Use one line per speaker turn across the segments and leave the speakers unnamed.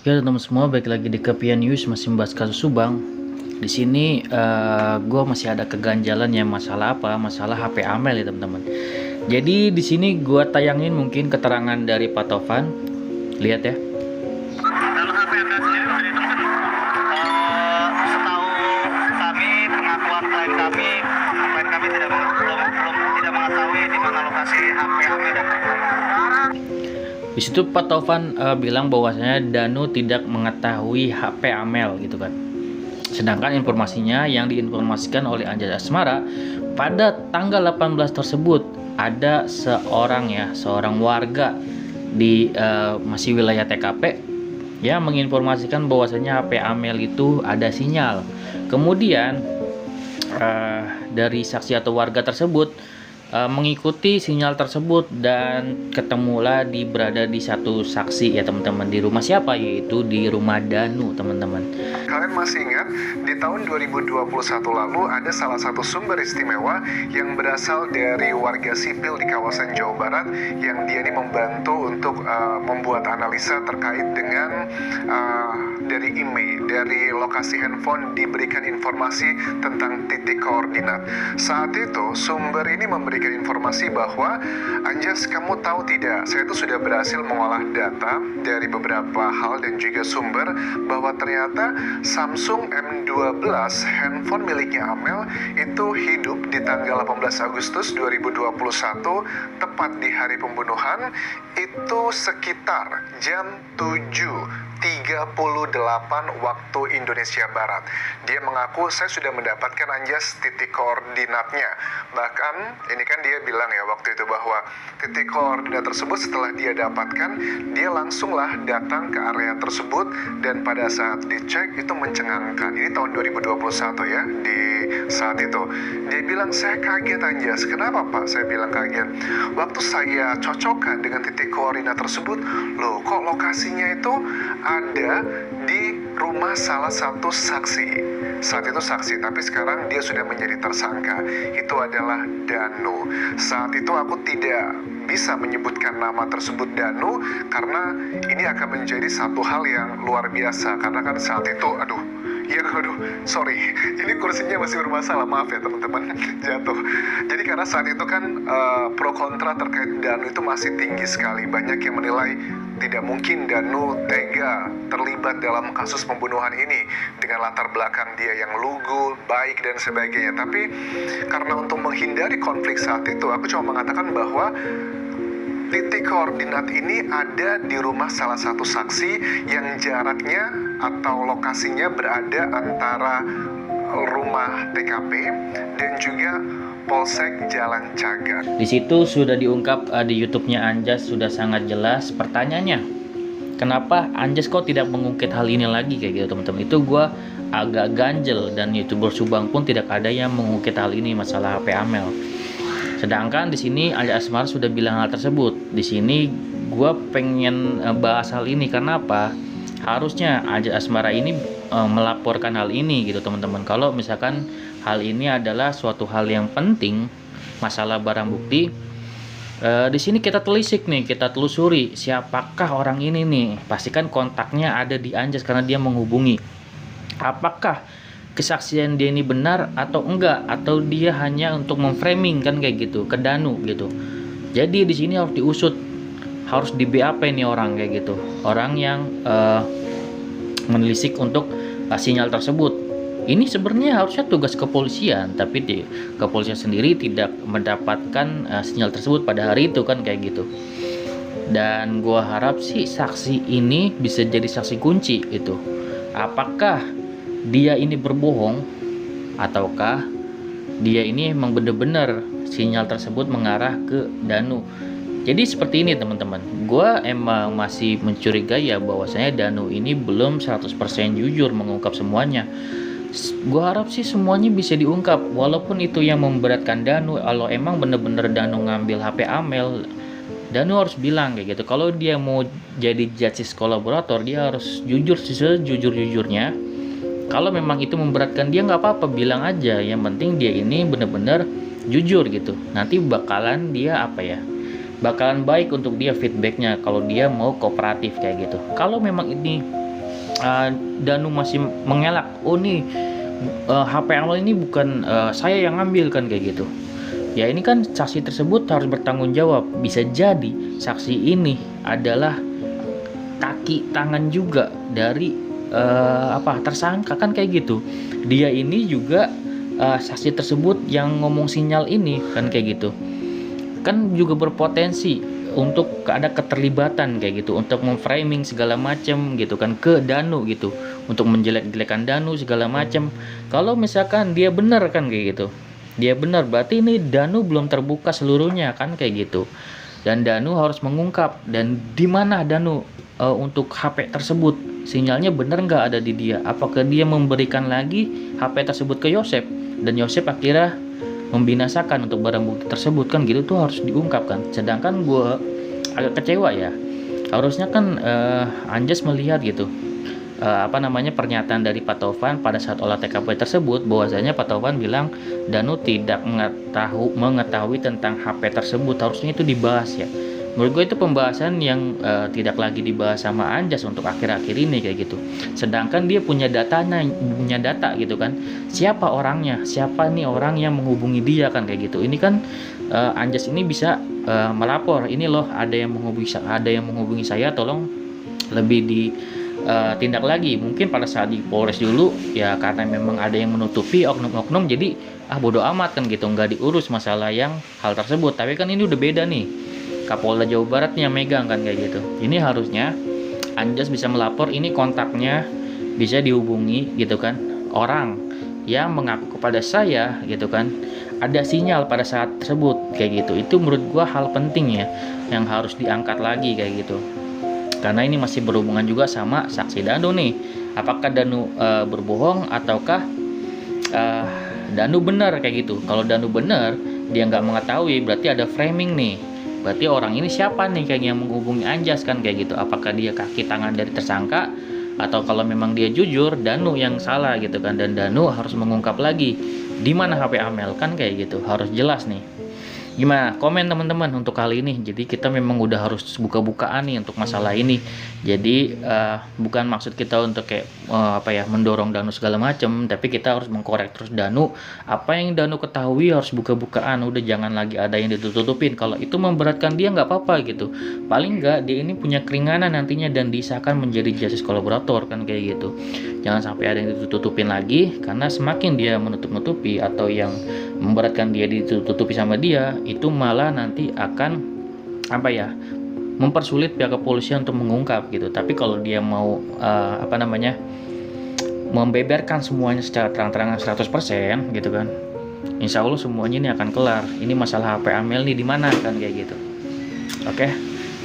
Ya teman-teman semua, balik lagi di Kepian News, masih membahas kasus Subang. Di sini gue masih ada keganjalan ya, masalah apa? Masalah HP Amel ya teman-teman. Jadi di sini gue tayangin mungkin keterangan dari Pak Tovan. Lihat ya.
Kalau HP atasnya dari teman, setahu kami, pengakuan klien kami tidak mengetahui di mana lokasi HP Amel dan
Di situ Pak Tovan bilang bahwasanya Danu tidak mengetahui HP Amel gitu kan. Sedangkan informasinya yang diinformasikan oleh Anjas Asmara pada tanggal 18 tersebut ada seorang warga di masih wilayah TKP yang menginformasikan bahwasanya HP Amel itu ada sinyal. Kemudian dari saksi atau warga tersebut mengikuti sinyal tersebut dan ketemulah berada di satu saksi ya teman-teman, di rumah siapa, yaitu di rumah Danu teman-teman.
Kalian masih ingat di tahun 2021 lalu ada salah satu sumber istimewa yang berasal dari warga sipil di kawasan Jawa Barat yang dia ini membantu untuk membuat analisa terkait dengan dari email, dari lokasi handphone diberikan informasi tentang titik koordinat. Saat itu sumber ini memberikan informasi bahwa Anjas, kamu tahu tidak, saya itu sudah berhasil mengolah data dari beberapa hal dan juga sumber bahwa ternyata Samsung M12 handphone miliknya Amel itu hidup di tanggal 18 Agustus 2021 tepat di hari pembunuhan, itu sekitar jam 7.38 waktu Indonesia Barat. Dia mengaku, saya sudah mendapatkan Anjas titik koordinatnya. Bahkan ini kan dia bilang ya waktu itu bahwa titik koordinat tersebut setelah dia dapatkan, dia langsunglah datang ke area tersebut dan pada saat dicek itu mencengangkan. Ini tahun 2021 ya, di saat itu. Dia bilang, saya kaget Anjas. Kenapa Pak? Saya bilang kaget. Waktu saya cocokkan dengan titik koordinat tersebut, loh kok lokasinya itu ada di rumah salah satu saksi. Saat itu saksi, tapi sekarang dia sudah menjadi tersangka. Itu adalah Danu. Saat itu aku tidak bisa menyebutkan nama tersebut Danu karena ini akan menjadi satu hal yang luar biasa. Karena kan saat itu, sorry, ini kursinya masih bermasalah, maaf ya teman-teman, jatuh. Jadi karena saat itu kan pro kontra terkait Danu itu masih tinggi sekali. Banyak yang menilai tidak mungkin Danu tega terlibat dalam kasus pembunuhan ini dengan latar belakang dia yang lugu, baik dan sebagainya. Tapi karena untuk menghindari konflik saat itu, aku cuma mengatakan bahwa titik koordinat ini ada di rumah salah satu saksi yang jaraknya atau lokasinya berada antara rumah TKP dan juga Polsek Jalan Cagar.
Di situ sudah diungkap di YouTube-nya Anjas, sudah sangat jelas pertanyaannya. Kenapa Anjas kok tidak mengungkit hal ini lagi kayak gitu teman-teman? Itu gue agak ganjel, dan YouTuber Subang pun tidak ada yang mengungkit hal ini, masalah HP Amel. Sedangkan di sini Anjas Asmara sudah bilang hal tersebut. Di sini gue pengen bahas hal ini karena apa? Harusnya Anjas Asmara ini melaporkan hal ini gitu teman-teman. Kalau misalkan hal ini adalah suatu hal yang penting, masalah barang bukti, di sini kita telisik nih, kita telusuri siapakah orang ini nih. Pastikan kontaknya ada di Anjas karena dia menghubungi. Apakah kesaksian dia ini benar atau enggak, atau dia hanya untuk memframing kan kayak gitu ke Danu gitu. Jadi di sini harus diusut, harus di BAP nih orang kayak gitu, orang yang menelisik untuk sinyal tersebut. Ini sebenarnya harusnya tugas kepolisian, tapi kepolisian sendiri tidak mendapatkan sinyal tersebut pada hari itu kan kayak gitu. Dan gua harap sih saksi ini bisa jadi saksi kunci itu. Apakah dia ini berbohong ataukah dia ini emang bener-bener sinyal tersebut mengarah ke Danu. Jadi seperti ini teman-teman, gue emang masih mencurigai ya bahwasanya Danu ini belum 100% jujur mengungkap semuanya. Gue harap sih semuanya bisa diungkap, walaupun itu yang memberatkan Danu. Kalau emang bener-bener Danu ngambil HP Amel, Danu harus bilang kayak gitu. Kalau dia mau jadi justice kolaborator, dia harus jujur sejujur-jujurnya. Kalau memang itu memberatkan dia, nggak apa-apa, bilang aja. Yang penting dia ini bener-bener jujur gitu. Nanti bakalan dia bakalan baik untuk dia feedbacknya kalau dia mau kooperatif kayak gitu. Kalau memang ini Danu masih mengelak, oh nih HP Amel ini bukan saya yang ambil kan kayak gitu. Ya ini kan saksi tersebut harus bertanggung jawab. Bisa jadi saksi ini adalah kaki tangan juga dari tersangka kan kayak gitu. Dia ini juga saksi tersebut yang ngomong sinyal ini kan kayak gitu. Kan juga berpotensi untuk ada keterlibatan kayak gitu, untuk memframing segala macam gitu kan ke Danu gitu, untuk menjelek-jelekan Danu segala macam. Kalau misalkan dia benar kan kayak gitu, dia benar, berarti ini Danu belum terbuka seluruhnya kan kayak gitu. Dan Danu harus mengungkap, dan di mana Danu untuk HP tersebut, sinyalnya benar nggak ada di dia, apakah dia memberikan lagi HP tersebut ke Yosep, dan Yosep akhirnya membinasakan untuk barang bukti tersebut kan gitu, tuh harus diungkapkan. Sedangkan gue agak kecewa ya, harusnya kan Anjas melihat gitu pernyataan dari Pak Taufan pada saat olah TKP tersebut, bahwasanya Pak Taufan bilang Danu tidak mengetahui tentang HP tersebut. Harusnya itu dibahas ya. Menurut gue itu pembahasan yang tidak lagi dibahas sama Anjas untuk akhir-akhir ini kayak gitu. Sedangkan dia punya data gitu kan, siapa orangnya, siapa nih orang yang menghubungi dia kan kayak gitu. Ini kan Anjas ini bisa melapor, ini loh ada yang menghubungi saya, tolong lebih di tindak lagi. Mungkin pada saat di Polres dulu ya, karena memang ada yang menutupi oknum-oknum, jadi bodo amat kan gitu, nggak diurus masalah yang hal tersebut. Tapi kan ini udah beda nih, Kapolda Jawa Barat nih yang megang kan kayak gitu. Ini harusnya Anjas bisa melapor, ini kontaknya bisa dihubungi gitu kan, orang yang mengaku kepada saya gitu kan, ada sinyal pada saat tersebut kayak gitu. Itu menurut gua hal penting ya, yang harus diangkat lagi kayak gitu. Karena ini masih berhubungan juga sama saksi Danu nih. Apakah Danu berbohong ataukah Danu benar kayak gitu. Kalau Danu benar, dia nggak mengetahui, berarti ada framing nih. Berarti orang ini siapa nih kayak yang menghubungi Anjas kan kayak gitu. Apakah dia kaki tangan dari tersangka, atau kalau memang dia jujur, Danu yang salah gitu kan. Dan Danu harus mengungkap lagi di mana HP Amel kan kayak gitu. Harus jelas nih. Gimana komen teman-teman untuk kali ini? Jadi kita memang udah harus buka-bukaan nih untuk masalah ini. Jadi bukan maksud kita untuk kayak mendorong Danu segala macam, tapi kita harus mengkorek terus Danu. Apa yang Danu ketahui harus buka-bukaan. Udah jangan lagi ada yang ditutup-tutupin. Kalau itu memberatkan dia nggak apa-apa gitu. Paling nggak dia ini punya keringanan nantinya dan disahkan menjadi justice kolaborator kan kayak gitu. Jangan sampai ada yang ditutup-tutupin lagi, karena semakin dia menutup-nutupi atau yang memberatkan dia ditutupi sama dia, itu malah nanti akan mempersulit pihak kepolisian untuk mengungkap gitu. Tapi kalau dia mau membeberkan semuanya secara terang-terangan 100% gitu kan, insya Allah semuanya ini akan kelar. Ini masalah HP Amel nih di mana kan kayak gitu. Oke,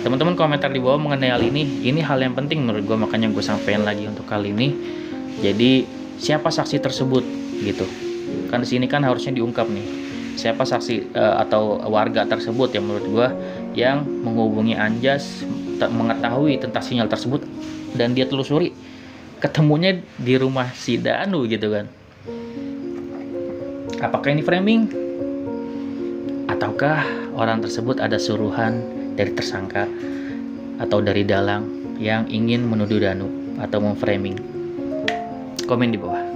teman-teman komentar di bawah mengenai hal ini. Ini hal yang penting menurut gue, makanya gue sampaikan lagi untuk kali ini. Jadi siapa saksi tersebut gitu kan, di sini kan harusnya diungkap nih siapa saksi atau warga tersebut yang menurut gua yang menghubungi Anjas, mengetahui tentang sinyal tersebut, dan dia telusuri ketemunya di rumah si Danu gitu kan. Apakah ini framing ataukah orang tersebut ada suruhan dari tersangka atau dari dalang yang ingin menuduh Danu atau memframing? Komen di bawah.